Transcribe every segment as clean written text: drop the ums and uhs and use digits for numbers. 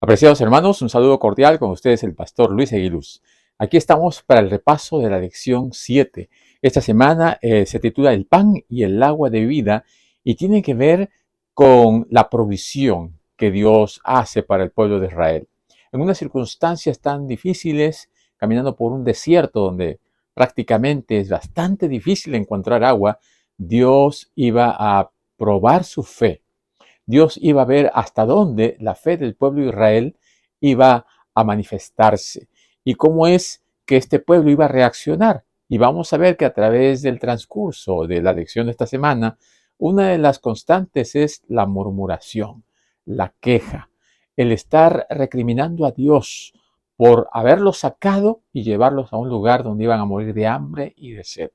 Apreciados hermanos, un saludo cordial con ustedes el pastor Luis Aguiluz. Aquí estamos para el repaso de la lección 7. Esta semana se titula El pan y el agua de vida y tiene que ver con la provisión que Dios hace para el pueblo de Israel. En unas circunstancias tan difíciles, caminando por un desierto donde prácticamente es bastante difícil encontrar agua, Dios iba a probar su fe. Dios iba a ver hasta dónde la fe del pueblo de Israel iba a manifestarse y cómo es que este pueblo iba a reaccionar. Y vamos a ver que a través del transcurso de la lección de esta semana, una de las constantes es la murmuración, la queja, el estar recriminando a Dios por haberlos sacado y llevarlos a un lugar donde iban a morir de hambre y de sed.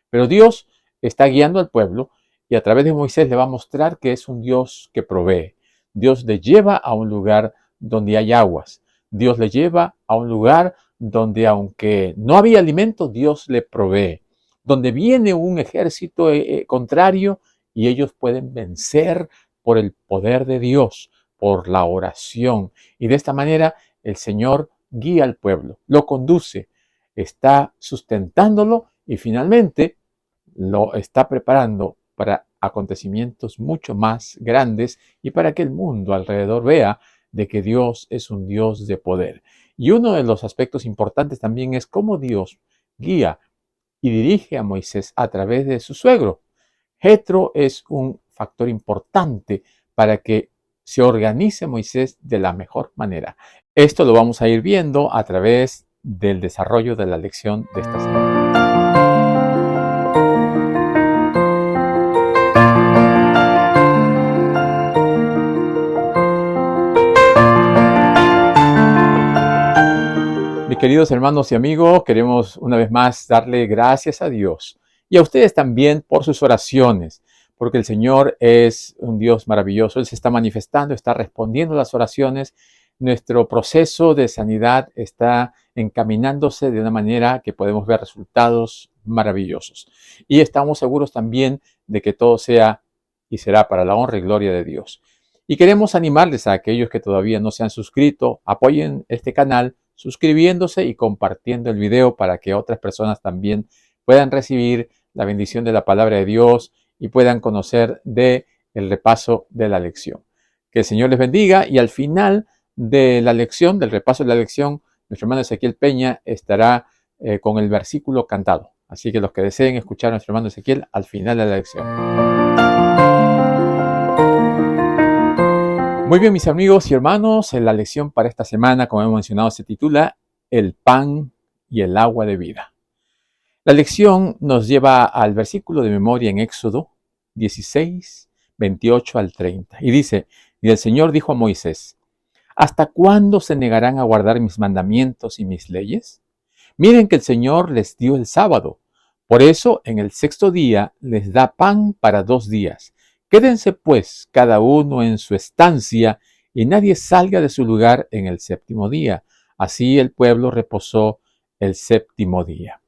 Pero Dios está guiando al pueblo y a través de Moisés le va a mostrar que es un Dios que provee. Dios le lleva a un lugar donde hay aguas. Dios le lleva a un lugar donde aunque no había alimento, Dios le provee. Donde viene un ejército contrario y ellos pueden vencer por el poder de Dios, por la oración. Y de esta manera el Señor guía al pueblo, lo conduce, está sustentándolo y finalmente lo está preparando para acontecimientos mucho más grandes y para que el mundo alrededor vea de que Dios es un Dios de poder. Y uno de los aspectos importantes también es cómo Dios guía y dirige a Moisés a través de su suegro. Jetro es un factor importante para que se organice Moisés de la mejor manera. Esto lo vamos a ir viendo a través del desarrollo de la lección de esta semana. Mis queridos hermanos y amigos, queremos una vez más darle gracias a Dios y a ustedes también por sus oraciones, porque el Señor es un Dios maravilloso. Él se está manifestando, está respondiendo a las oraciones. Nuestro proceso de sanidad está encaminándose de una manera que podemos ver resultados maravillosos. Y estamos seguros también de que todo sea y será para la honra y gloria de Dios. Y queremos animarles a aquellos que todavía no se han suscrito, apoyen este canal suscribiéndose y compartiendo el video para que otras personas también puedan recibir la bendición de la palabra de Dios y puedan conocer de el repaso de la lección. Que el Señor les bendiga y al final de la lección, del repaso de la lección, nuestro hermano Ezequiel Peña estará con el versículo cantado. Así que los que deseen escuchar a nuestro hermano Ezequiel al final de la lección. Muy bien, mis amigos y hermanos, la lección para esta semana, como hemos mencionado, se titula El pan y el agua de vida. La lección nos lleva al versículo de memoria en Éxodo 16, 28 al 30. Y dice, y el Señor dijo a Moisés, ¿hasta cuándo se negarán a guardar mis mandamientos y mis leyes? Miren que el Señor les dio el sábado. Por eso, en el sexto día les da pan para 2 días. Quédense pues cada uno en su estancia y nadie salga de su lugar en el séptimo día. Así el pueblo reposó el séptimo día.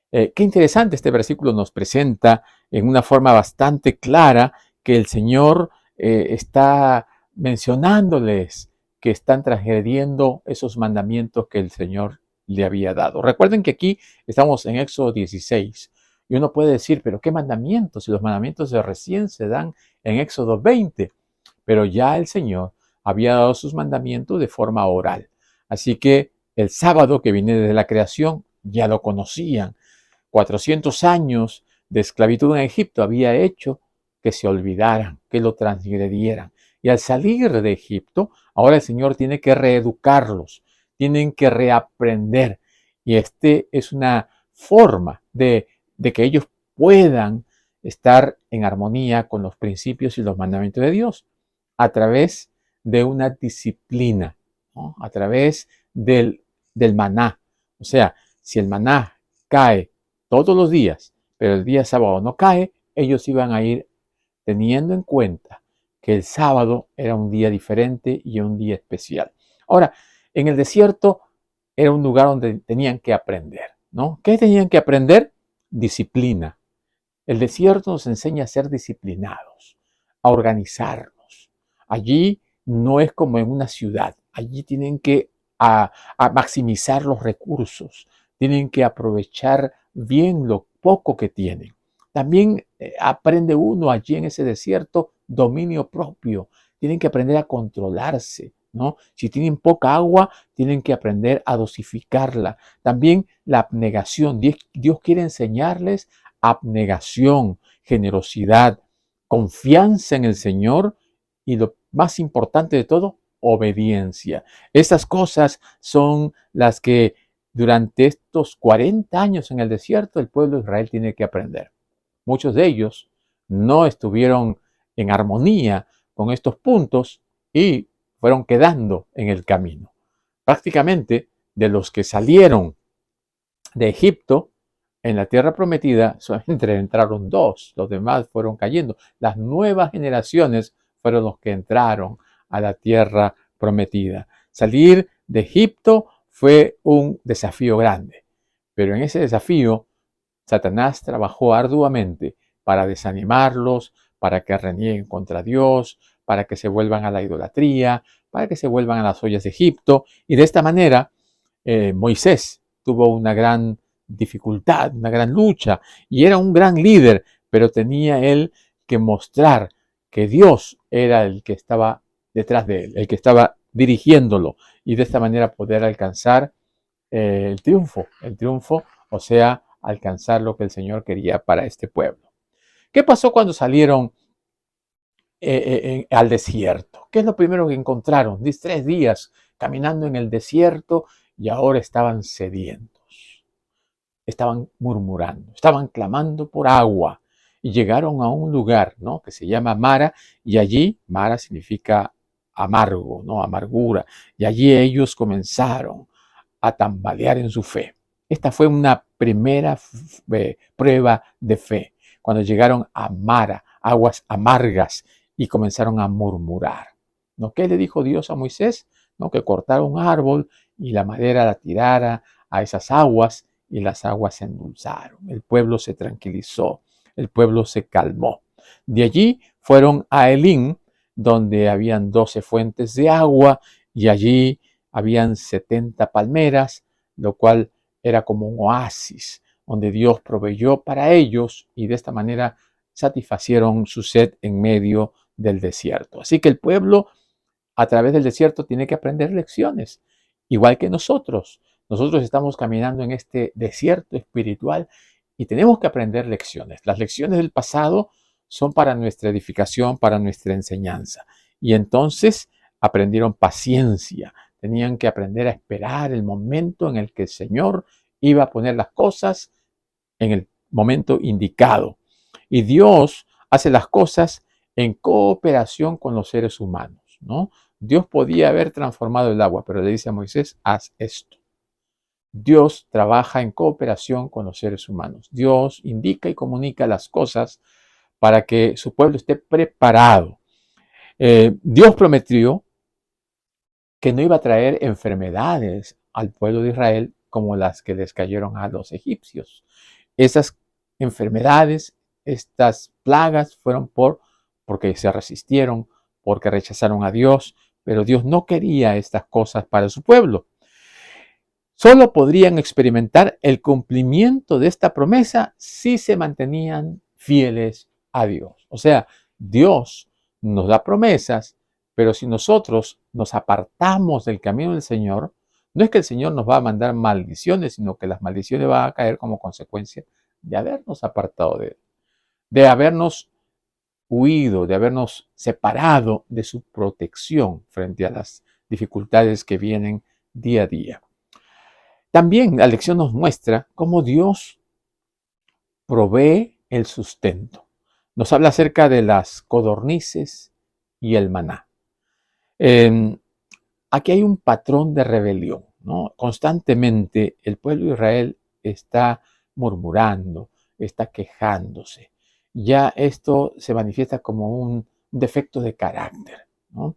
Qué interesante este versículo nos presenta en una forma bastante clara que el Señor está mencionándoles que están transgrediendo esos mandamientos que el Señor le había dado. Recuerden que aquí estamos en Éxodo 16 y uno puede decir, pero ¿qué mandamientos? Si los mandamientos de recién se dan en Éxodo 20, pero ya el Señor había dado sus mandamientos de forma oral. Así que el sábado que viene desde la creación ya lo conocían. 400 años de esclavitud en Egipto había hecho que se olvidaran, que lo transgredieran. Y al salir de Egipto, ahora el Señor tiene que reeducarlos, tienen que reaprender. Y es una forma de que ellos puedan estar en armonía con los principios y los mandamientos de Dios a través de una disciplina, ¿no? A través del maná. O sea, si el maná cae todos los días, pero el día sábado no cae, ellos iban a ir teniendo en cuenta que el sábado era un día diferente y un día especial. Ahora, en el desierto era un lugar donde tenían que aprender, ¿no? ¿Qué tenían que aprender? Disciplina. El desierto nos enseña a ser disciplinados, a organizarnos. Allí no es como en una ciudad. Allí tienen que a maximizar los recursos, tienen que aprovechar bien lo poco que tienen. También aprende uno allí en ese desierto dominio propio. Tienen que aprender a controlarse, ¿no? Si tienen poca agua, tienen que aprender a dosificarla. También la abnegación. Dios quiere enseñarles abnegación, generosidad, confianza en el Señor y lo más importante de todo, obediencia. Estas cosas son las que durante estos 40 años en el desierto el pueblo de Israel tiene que aprender. Muchos de ellos no estuvieron en armonía con estos puntos y fueron quedando en el camino. Prácticamente de los que salieron de Egipto en la tierra prometida, solamente entraron dos, los demás fueron cayendo. Las nuevas generaciones fueron los que entraron a la tierra prometida. Salir de Egipto fue un desafío grande, pero en ese desafío Satanás trabajó arduamente para desanimarlos, para que renieguen contra Dios, para que se vuelvan a la idolatría, para que se vuelvan a las ollas de Egipto. Y de esta manera, Moisés tuvo una gran dificultad, una gran lucha, y era un gran líder, pero tenía él que mostrar que Dios era el que estaba detrás de él, el que estaba dirigiéndolo, y de esta manera poder alcanzar el triunfo, o sea, alcanzar lo que el Señor quería para este pueblo. ¿Qué pasó cuando salieron al desierto? ¿Qué es lo primero que encontraron? 3 días caminando en el desierto y ahora estaban sedientos. Estaban murmurando, estaban clamando por agua y llegaron a un lugar, ¿no?, que se llama Mara, y allí, Mara significa amargo, ¿no?, amargura, y allí ellos comenzaron a tambalear en su fe. Esta fue una primera prueba de fe, cuando llegaron a Mara, aguas amargas, y comenzaron a murmurar. ¿No? ¿Qué le dijo Dios a Moisés? ¿No? Que cortara un árbol y la madera la tirara a esas aguas y las aguas se endulzaron. El pueblo se tranquilizó, el pueblo se calmó. De allí fueron a Elín, donde habían 12 fuentes de agua y allí habían 70 palmeras, lo cual era como un oasis, donde Dios proveyó para ellos y de esta manera satisfacieron su sed en medio del desierto. Así que el pueblo a través del desierto tiene que aprender lecciones, igual que nosotros. Nosotros estamos caminando en este desierto espiritual y tenemos que aprender lecciones. Las lecciones del pasado son para nuestra edificación, para nuestra enseñanza. Y entonces aprendieron paciencia, tenían que aprender a esperar el momento en el que el Señor iba a poner las cosas en el momento indicado. Y Dios hace las cosas en cooperación con los seres humanos, ¿no? Dios podía haber transformado el agua, pero le dice a Moisés, haz esto. Dios trabaja en cooperación con los seres humanos. Dios indica y comunica las cosas para que su pueblo esté preparado. Dios prometió que no iba a traer enfermedades al pueblo de Israel como las que les cayeron a los egipcios. Esas enfermedades, estas plagas fueron porque se resistieron, porque rechazaron a Dios, pero Dios no quería estas cosas para su pueblo. Solo podrían experimentar el cumplimiento de esta promesa si se mantenían fieles a Dios. O sea, Dios nos da promesas, pero si nosotros nos apartamos del camino del Señor, no es que el Señor nos va a mandar maldiciones, sino que las maldiciones van a caer como consecuencia de habernos apartado de Él, de habernos huido, de habernos separado de su protección frente a las dificultades que vienen día a día. También la lección nos muestra cómo Dios provee el sustento. Nos habla acerca de las codornices y el maná. Aquí hay un patrón de rebelión, ¿no? Constantemente el pueblo de Israel está murmurando, está quejándose. Ya esto se manifiesta como un defecto de carácter, ¿no?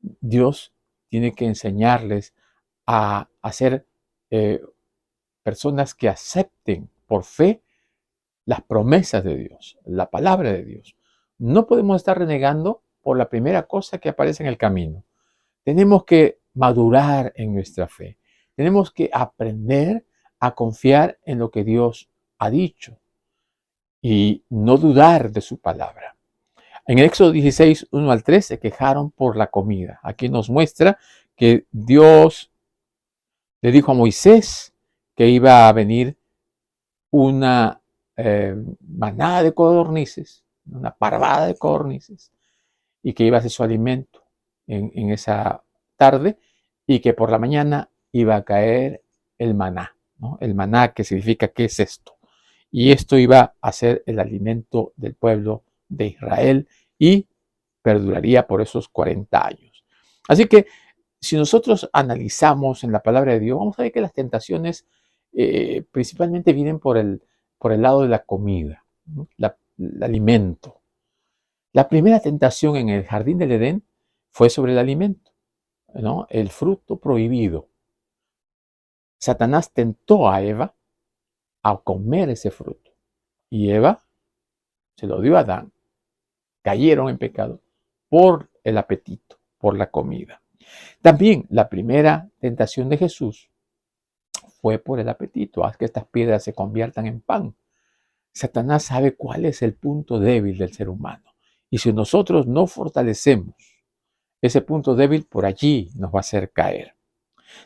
Dios tiene que enseñarles a ser personas que acepten por fe las promesas de Dios, la palabra de Dios. No podemos estar renegando por la primera cosa que aparece en el camino. Tenemos que madurar en nuestra fe. Tenemos que aprender a confiar en lo que Dios ha dicho y no dudar de su palabra. En el Éxodo 16, 1 al 3 se quejaron por la comida. Aquí nos muestra que Dios le dijo a Moisés que iba a venir una manada de codornices, una parvada de codornices, y que iba a ser su alimento en esa tarde, y que por la mañana iba a caer el maná, ¿no? El maná, que significa ¿qué es esto? Y esto iba a ser el alimento del pueblo de Israel y perduraría por esos 40 años. Así que si nosotros analizamos en la palabra de Dios, vamos a ver que las tentaciones principalmente vienen por el lado de la comida, ¿no? El alimento. La primera tentación en el jardín del Edén fue sobre el alimento, ¿no? El fruto prohibido. Satanás tentó a Eva a comer ese fruto y Eva se lo dio a Adán. Cayeron en pecado por el apetito, por la comida. También la primera tentación de Jesús fue por el apetito. Haz que estas piedras se conviertan en pan. Satanás sabe cuál es el punto débil del ser humano. Y si nosotros no fortalecemos ese punto débil, por allí nos va a hacer caer.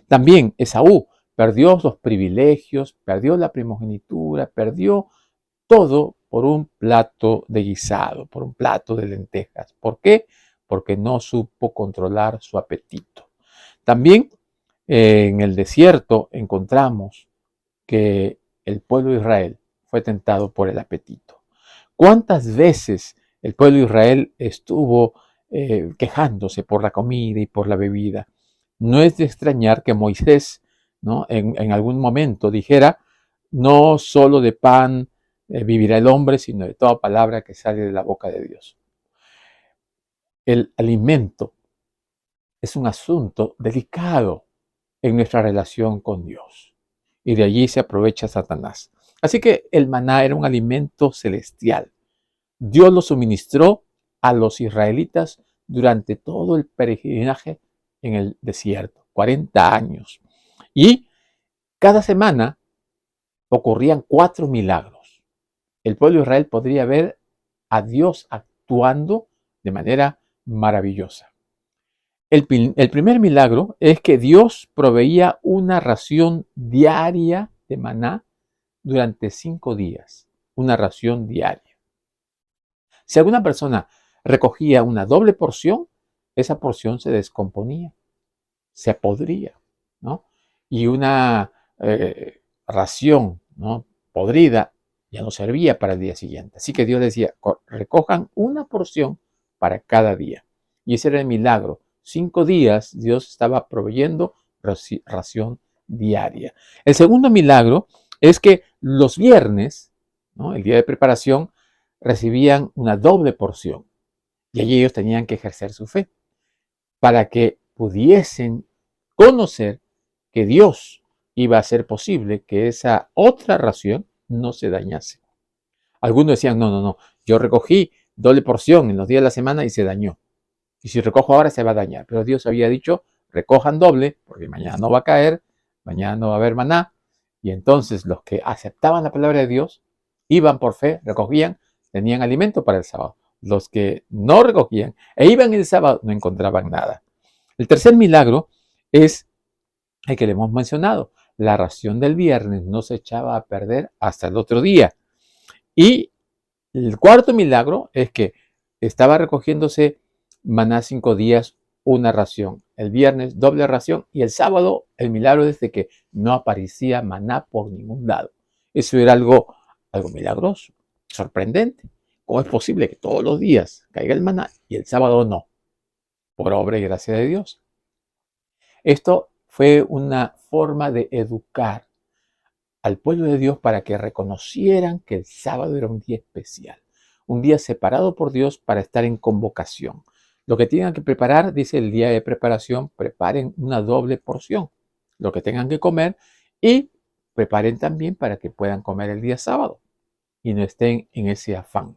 También Esaú perdió los privilegios, perdió la primogenitura, perdió todo por un plato de guisado, por un plato de lentejas. ¿Por qué? Porque no supo controlar su apetito. También en el desierto encontramos que el pueblo de Israel fue tentado por el apetito. ¿Cuántas veces el pueblo de Israel estuvo quejándose por la comida y por la bebida? No es de extrañar que Moisés, ¿no?, en algún momento dijera, no solo de pan vivirá el hombre, sino de toda palabra que sale de la boca de Dios. El alimento es un asunto delicado en nuestra relación con Dios. Y de allí se aprovecha Satanás. Así que el maná era un alimento celestial. Dios lo suministró a los israelitas durante todo el peregrinaje en el desierto, 40 años. Y cada semana ocurrían 4 milagros. El pueblo de Israel podría ver a Dios actuando de manera maravillosa. El primer milagro es que Dios proveía una ración diaria de maná durante 5 días, una ración diaria. Si alguna persona recogía una doble porción, esa porción se descomponía, se podría, ¿no? Y una ración, ¿no?, podrida ya no servía para el día siguiente. Así que Dios decía, recojan una porción para cada día. Y ese era el milagro. 5 días Dios estaba proveyendo ración diaria. El segundo milagro es que los viernes, ¿no?, el día de preparación, recibían una doble porción. Y allí ellos tenían que ejercer su fe para que pudiesen conocer que Dios iba a hacer posible que esa otra ración no se dañase. Algunos decían, no, yo recogí doble porción en los días de la semana y se dañó. Y si recojo ahora se va a dañar. Pero Dios había dicho, recojan doble, porque mañana no va a caer, mañana no va a haber maná. Y entonces los que aceptaban la palabra de Dios, iban por fe, recogían, tenían alimento para el sábado. Los que no recogían e iban el sábado no encontraban nada. El tercer milagro es el que le hemos mencionado. La ración del viernes no se echaba a perder hasta el otro día. Y el cuarto milagro es que estaba recogiéndose maná 5 días, una ración. El viernes, doble ración. Y el sábado, el milagro es de que no aparecía maná por ningún lado. Eso era algo milagroso, sorprendente. ¿Cómo es posible que todos los días caiga el maná y el sábado no? Por obra y gracia de Dios. Esto fue una forma de educar al pueblo de Dios para que reconocieran que el sábado era un día especial, un día separado por Dios para estar en convocación. Lo que tengan que preparar, dice el día de preparación, preparen una doble porción, lo que tengan que comer, y preparen también para que puedan comer el día sábado y no estén en ese afán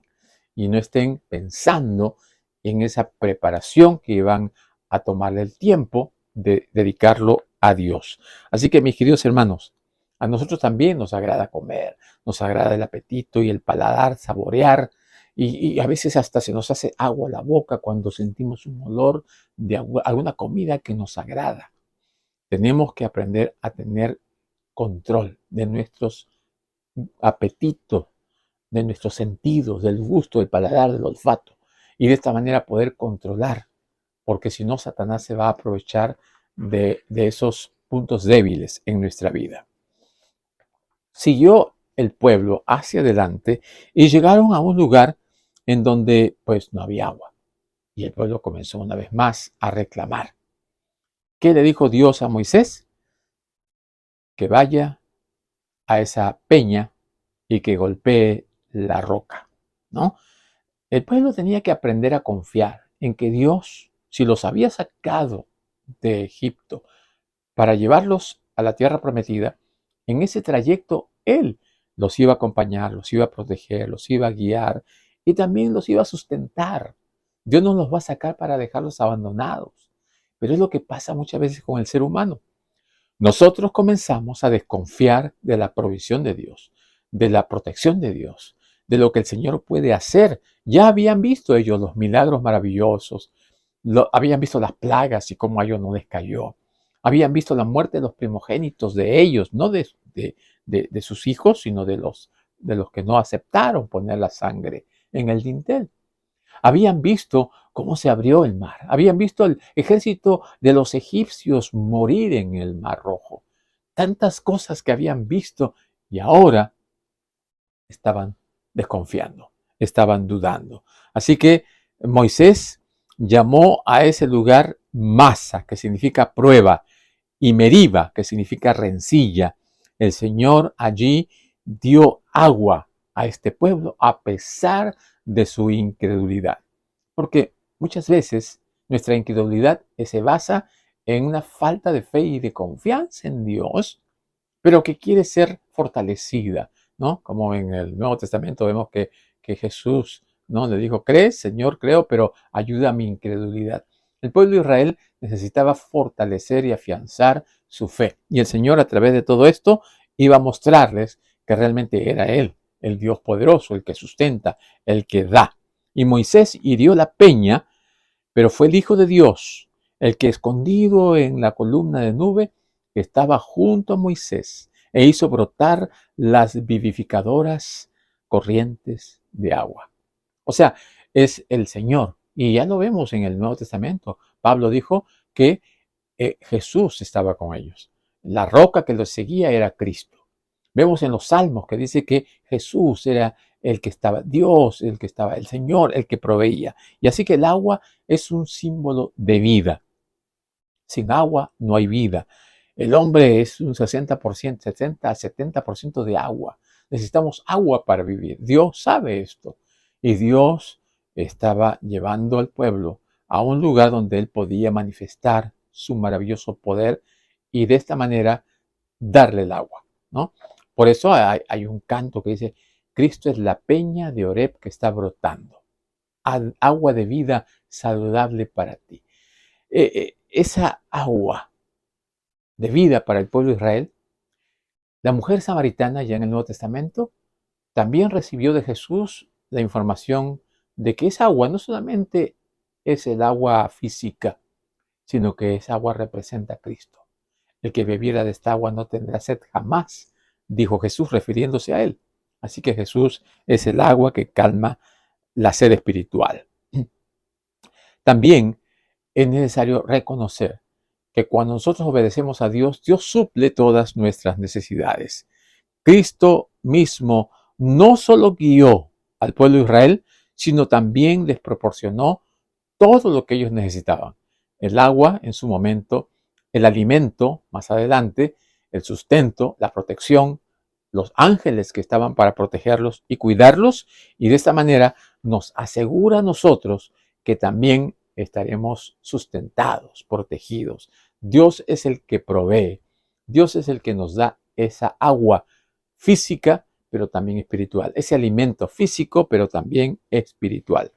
y no estén pensando en esa preparación que iban a tomarle el tiempo de dedicarlo a Dios. Así que, mis queridos hermanos, a nosotros también nos agrada comer, nos agrada el apetito y el paladar, saborear, y a veces hasta se nos hace agua la boca cuando sentimos un olor de alguna comida que nos agrada. Tenemos que aprender a tener control de nuestros apetitos, de nuestros sentidos, del gusto, del paladar, del olfato, y de esta manera poder controlar, porque si no, Satanás se va a aprovechar de esos puntos débiles en nuestra vida. Siguió el pueblo hacia adelante y llegaron a un lugar en donde pues no había agua. Y el pueblo comenzó una vez más a reclamar. ¿Qué le dijo Dios a Moisés? Que vaya a esa peña y que golpee la roca, ¿no? El pueblo tenía que aprender a confiar en que Dios, si los había sacado de Egipto para llevarlos a la tierra prometida, en ese trayecto Él los iba a acompañar, los iba a proteger, los iba a guiar y también los iba a sustentar. Dios no los va a sacar para dejarlos abandonados. Pero es lo que pasa muchas veces con el ser humano. Nosotros comenzamos a desconfiar de la provisión de Dios, de la protección de Dios, de lo que el Señor puede hacer. Ya habían visto ellos los milagros maravillosos, habían visto las plagas y cómo a ellos no les cayó. Habían visto la muerte de los primogénitos de ellos, no de sus hijos, sino de los que no aceptaron poner la sangre en el dintel. Habían visto cómo se abrió el mar. Habían visto el ejército de los egipcios morir en el Mar Rojo. Tantas cosas que habían visto y ahora estaban desconfiando, estaban dudando. Así que Moisés llamó a ese lugar Masa, que significa prueba, y Meriba, que significa rencilla. El Señor allí dio agua a este pueblo a pesar de su incredulidad. Porque muchas veces nuestra incredulidad se basa en una falta de fe y de confianza en Dios, pero que quiere ser fortalecida, ¿no? Como en el Nuevo Testamento vemos que Jesús, ¿no? Le dijo, ¿crees, Señor? Creo, pero ayuda a mi incredulidad. El pueblo de Israel necesitaba fortalecer y afianzar su fe. Y el Señor, a través de todo esto, iba a mostrarles que realmente era Él, el Dios poderoso, el que sustenta, el que da. Y Moisés hirió la peña, pero fue el Hijo de Dios, el que escondido en la columna de nube estaba junto a Moisés e hizo brotar las vivificadoras corrientes de agua. O sea, es el Señor. Y ya lo vemos en el Nuevo Testamento. Pablo dijo que Jesús estaba con ellos. La roca que los seguía era Cristo. Vemos en los Salmos que dice que Jesús era el que estaba, Dios, el que estaba, el Señor, el que proveía. Y así que el agua es un símbolo de vida. Sin agua no hay vida. El hombre es un 60%, 60 a 70% de agua. Necesitamos agua para vivir. Dios sabe esto. Y Dios estaba llevando al pueblo a un lugar donde él podía manifestar su maravilloso poder y de esta manera darle el agua, ¿no? Por eso hay un canto que dice, Cristo es la peña de Oreb que está brotando. Agua de vida saludable para ti. Esa agua de vida para el pueblo de Israel, la mujer samaritana ya en el Nuevo Testamento también recibió de Jesús la información de que esa agua no solamente es el agua física, sino que esa agua representa a Cristo. El que bebiera de esta agua no tendrá sed jamás, dijo Jesús refiriéndose a él. Así que Jesús es el agua que calma la sed espiritual. También es necesario reconocer que cuando nosotros obedecemos a Dios, Dios suple todas nuestras necesidades. Cristo mismo no solo guió al pueblo de Israel, sino también les proporcionó todo lo que ellos necesitaban. El agua en su momento, el alimento más adelante, el sustento, la protección, los ángeles que estaban para protegerlos y cuidarlos, y de esta manera nos asegura a nosotros que también estaremos sustentados, protegidos. Dios es el que provee, Dios es el que nos da esa agua física, pero también espiritual, ese alimento físico, pero también espiritual.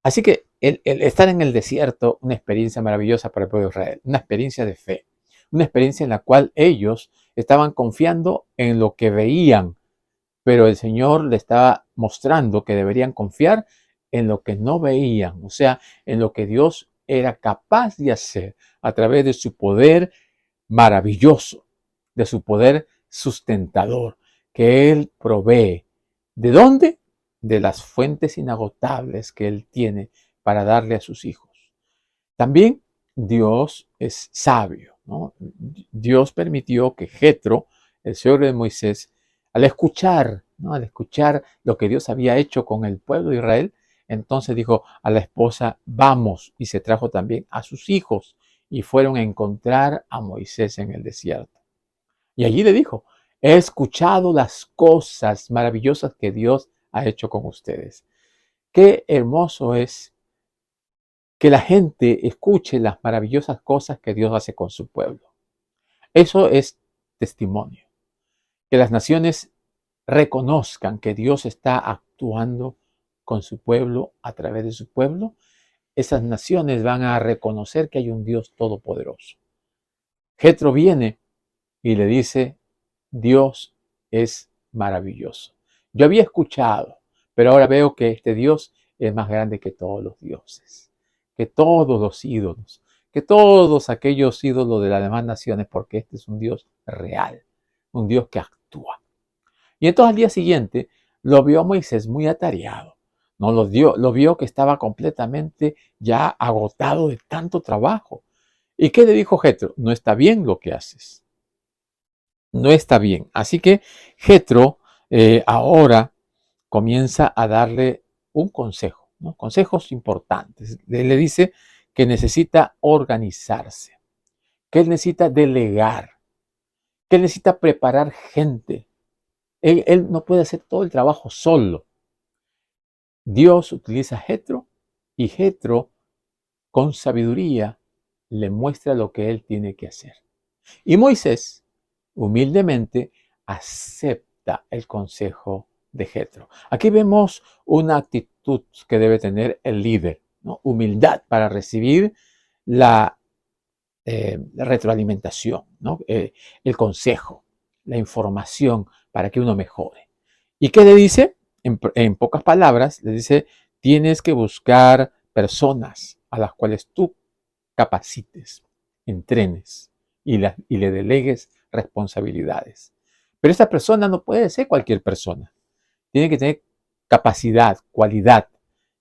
Así que el estar en el desierto, una experiencia maravillosa para el pueblo de Israel, una experiencia de fe, una experiencia en la cual ellos estaban confiando en lo que veían, pero el Señor le estaba mostrando que deberían confiar en lo que no veían, o sea, en lo que Dios era capaz de hacer a través de su poder maravilloso, de su poder sustentador, que Él provee. ¿De dónde? De las fuentes inagotables que Él tiene para darle a sus hijos. También Dios es sabio, ¿no? Dios permitió que Jetro, el suegro de Moisés, al escuchar, ¿no? Al escuchar lo que Dios había hecho con el pueblo de Israel, entonces dijo a la esposa, vamos, y se trajo también a sus hijos, y fueron a encontrar a Moisés en el desierto. Y allí le dijo, he escuchado las cosas maravillosas que Dios ha hecho con ustedes. Qué hermoso es que la gente escuche las maravillosas cosas que Dios hace con su pueblo. Eso es testimonio. Que las naciones reconozcan que Dios está actuando con su pueblo a través de su pueblo. Esas naciones van a reconocer que hay un Dios todopoderoso. Jetro viene y le dice, Dios es maravilloso. Yo había escuchado, pero ahora veo que este Dios es más grande que todos los dioses, que todos los ídolos, que todos aquellos ídolos de las demás naciones, porque este es un Dios real, un Dios que actúa. Y entonces al día siguiente lo vio a Moisés muy atareado. No lo vio que estaba completamente ya agotado de tanto trabajo. ¿Y qué le dijo Jetro? No está bien lo que haces. No está bien. Así que Jetro ahora comienza a darle un consejo, ¿no? Consejos importantes. Le dice que necesita organizarse, que él necesita delegar, que él necesita preparar gente. Él no puede hacer todo el trabajo solo. Dios utiliza a Jetro y Jetro con sabiduría le muestra lo que él tiene que hacer. Y Moisés humildemente acepta el consejo de Jetro. Aquí vemos una actitud que debe tener el líder, ¿no? Humildad para recibir la retroalimentación, ¿no? El consejo, la información para que uno mejore. ¿Y qué le dice? En pocas palabras, le dice, tienes que buscar personas a las cuales tú capacites, entrenes y le delegues responsabilidades. Pero esta persona no puede ser cualquier persona. Tiene que tener capacidad, cualidad,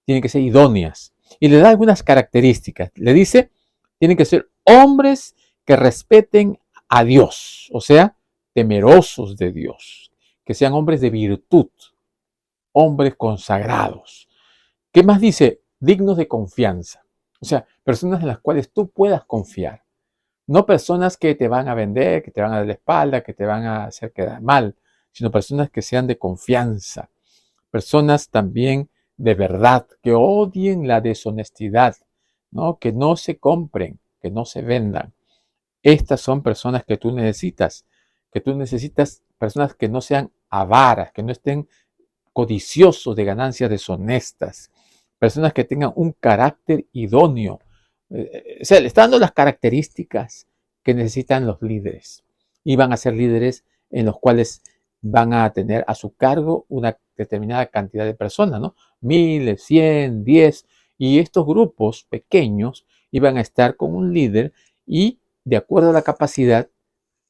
tienen que ser idóneas. Y le da algunas características. Le dice, tienen que ser hombres que respeten a Dios, o sea, temerosos de Dios, que sean hombres de virtud, hombres consagrados. ¿Qué más dice? Dignos de confianza. O sea, personas en las cuales tú puedas confiar. No personas que te van a vender, que te van a dar la espalda, que te van a hacer quedar mal, sino personas que sean de confianza. Personas también de verdad, que odien la deshonestidad, ¿no? Que no se compren, que no se vendan. Estas son personas que tú necesitas personas que no sean avaras, que no estén codiciosos de ganancias deshonestas, personas que tengan un carácter idóneo. O sea, le está dando las características que necesitan los líderes y van a ser líderes en los cuales van a tener a su cargo una determinada cantidad de personas, ¿no? 1000, 100, 10, y estos grupos pequeños iban a estar con un líder y de acuerdo a la capacidad,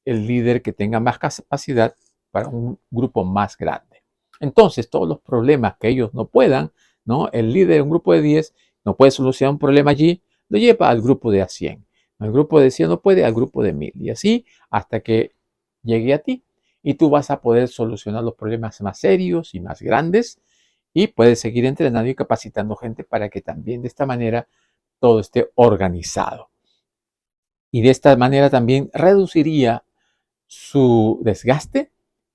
el líder que tenga más capacidad para un grupo más grande. Entonces, todos los problemas que ellos no puedan, ¿no? El líder de un grupo de 10 no puede solucionar un problema allí, lo lleva al grupo de a 100. El grupo de 100 no puede, al grupo de 1000. Y así hasta que llegue a ti. Y tú vas a poder solucionar los problemas más serios y más grandes. Y puedes seguir entrenando y capacitando gente para que también de esta manera todo esté organizado. Y de esta manera también reduciría su desgaste,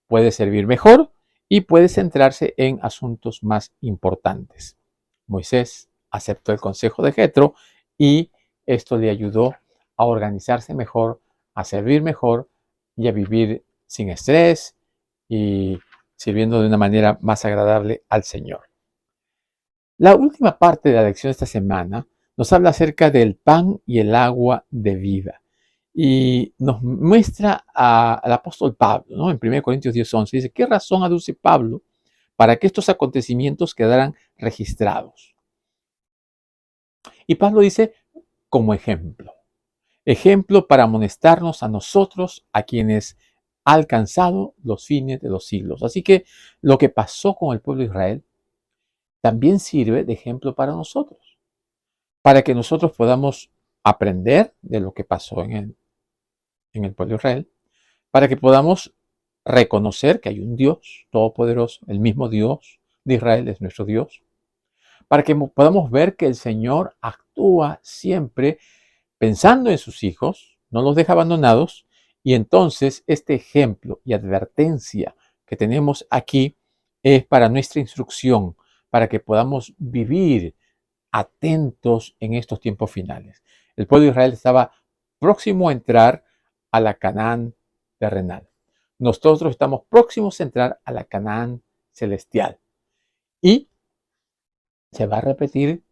puede servir mejor y puede centrarse en asuntos más importantes. Moisés aceptó el consejo de Jetro y esto le ayudó a organizarse mejor, a servir mejor y a vivir sin estrés y sirviendo de una manera más agradable al Señor. La última parte de la lección de esta semana nos habla acerca del pan y el agua de vida. Y nos muestra al apóstol Pablo, ¿no? En 1 Corintios 10:11, dice, ¿qué razón aduce Pablo para que estos acontecimientos quedaran registrados? Y Pablo dice, como ejemplo. Ejemplo para amonestarnos a nosotros, a quienes ha alcanzado los fines de los siglos. Así que lo que pasó con el pueblo de Israel también sirve de ejemplo para nosotros, para que nosotros podamos aprender de lo que pasó en el pueblo de Israel, para que podamos reconocer que hay un Dios todopoderoso, el mismo Dios de Israel es nuestro Dios, para que podamos ver que el Señor actúa siempre pensando en sus hijos, no los deja abandonados, y entonces este ejemplo y advertencia que tenemos aquí es para nuestra instrucción, para que podamos vivir atentos en estos tiempos finales. El pueblo de Israel estaba próximo a entrar a la Canaán terrenal. Nosotros estamos próximos a entrar a la Canaán celestial. Y se va a repetir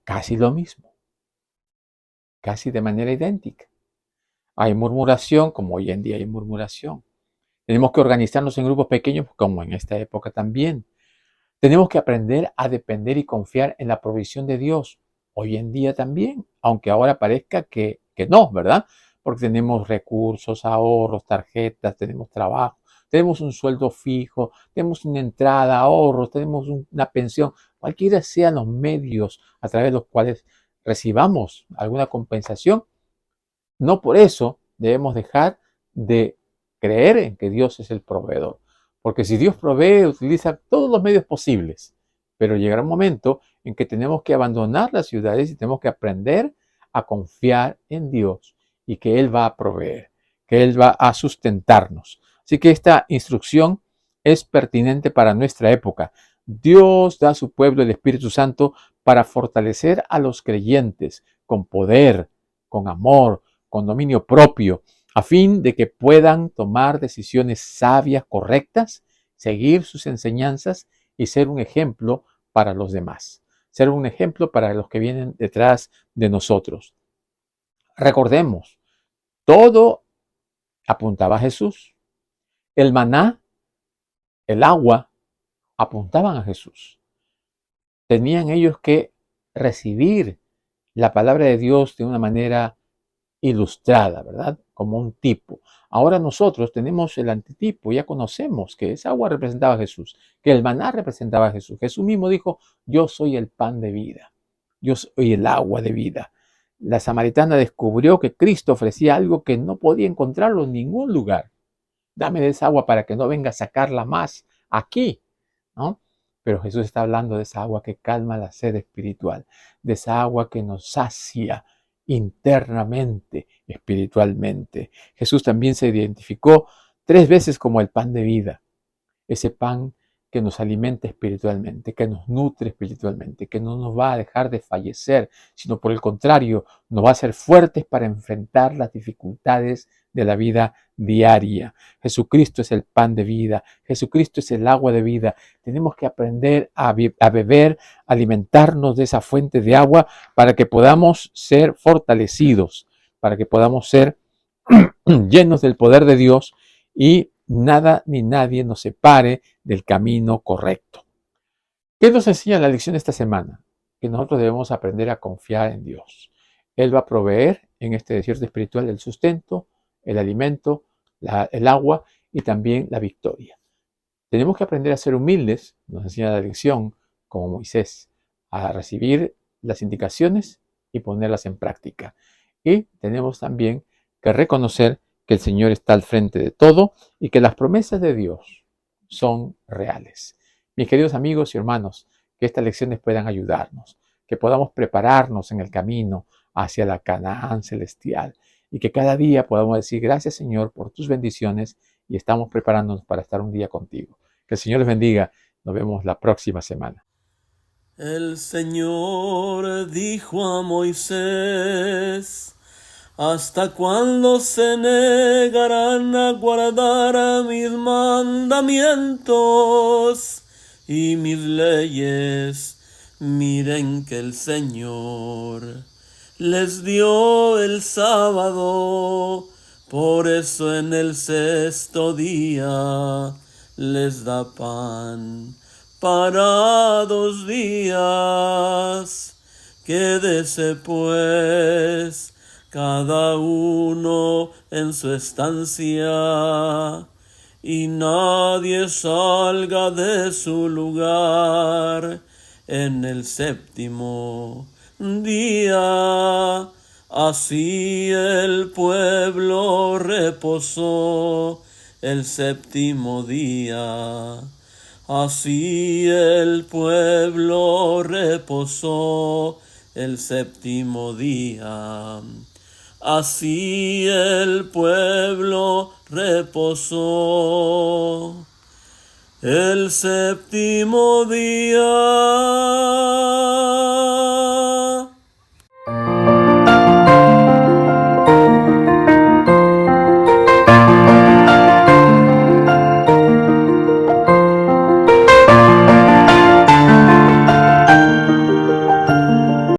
casi lo mismo, casi de manera idéntica. Hay murmuración, como hoy en día hay murmuración. Tenemos que organizarnos en grupos pequeños, como en esta época también. Tenemos que aprender a depender y confiar en la provisión de Dios. Hoy en día también, aunque ahora parezca que no, ¿verdad? Porque tenemos recursos, ahorros, tarjetas, tenemos trabajo, tenemos un sueldo fijo, tenemos una entrada, ahorros, tenemos una pensión, cualquiera sean los medios a través de los cuales recibamos alguna compensación. No por eso debemos dejar de creer en que Dios es el proveedor. Porque si Dios provee, utiliza todos los medios posibles. Pero llegará un momento en que tenemos que abandonar las ciudades y tenemos que aprender a confiar en Dios y que Él va a proveer, que Él va a sustentarnos. Así que esta instrucción es pertinente para nuestra época. Dios da a su pueblo el Espíritu Santo para fortalecer a los creyentes con poder, con amor, con dominio propio, a fin de que puedan tomar decisiones sabias, correctas, seguir sus enseñanzas y ser un ejemplo para los demás, ser un ejemplo para los que vienen detrás de nosotros. Recordemos, todo apuntaba a Jesús. El maná, el agua, apuntaban a Jesús. Tenían ellos que recibir la palabra de Dios de una manera ilustrada, ¿verdad? Como un tipo. Ahora nosotros tenemos el antitipo, ya conocemos que esa agua representaba a Jesús, que el maná representaba a Jesús. Jesús mismo dijo, yo soy el pan de vida, yo soy el agua de vida. La samaritana descubrió que Cristo ofrecía algo que no podía encontrarlo en ningún lugar. Dame de esa agua para que no venga a sacarla más aquí, ¿no? Pero Jesús está hablando de esa agua que calma la sed espiritual, de esa agua que nos sacia internamente, espiritualmente. Jesús también se identificó 3 veces como el pan de vida, ese pan que nos alimenta espiritualmente, que nos nutre espiritualmente, que no nos va a dejar de fallecer, sino por el contrario, nos va a hacer fuertes para enfrentar las dificultades de la vida diaria. Jesucristo es el pan de vida, Jesucristo es el agua de vida. Tenemos que aprender a beber, alimentarnos de esa fuente de agua para que podamos ser fortalecidos, para que podamos ser llenos del poder de Dios y nada ni nadie nos separe del camino correcto. ¿Qué nos enseña la lección de esta semana? Que nosotros debemos aprender a confiar en Dios. Él va a proveer en este desierto espiritual el sustento, el alimento, el agua y también la victoria. Tenemos que aprender a ser humildes, nos enseña la lección, como Moisés, a recibir las indicaciones y ponerlas en práctica. Y tenemos también que reconocer que el Señor está al frente de todo y que las promesas de Dios son reales. Mis queridos amigos y hermanos, que estas lecciones puedan ayudarnos, que podamos prepararnos en el camino hacia la Canaán celestial y que cada día podamos decir gracias Señor por tus bendiciones y estamos preparándonos para estar un día contigo. Que el Señor les bendiga. Nos vemos la próxima semana. El Señor dijo a Moisés, ¿hasta cuándo se negarán a guardar mis mandamientos y mis leyes? Miren que el Señor les dio el sábado, por eso en el sexto día les da pan para 2 días. Quédese pues cada uno en su estancia, y nadie salga de su lugar en el séptimo día. Así el pueblo reposó el séptimo día. Así el pueblo reposó el séptimo día. Así el pueblo reposó el séptimo día.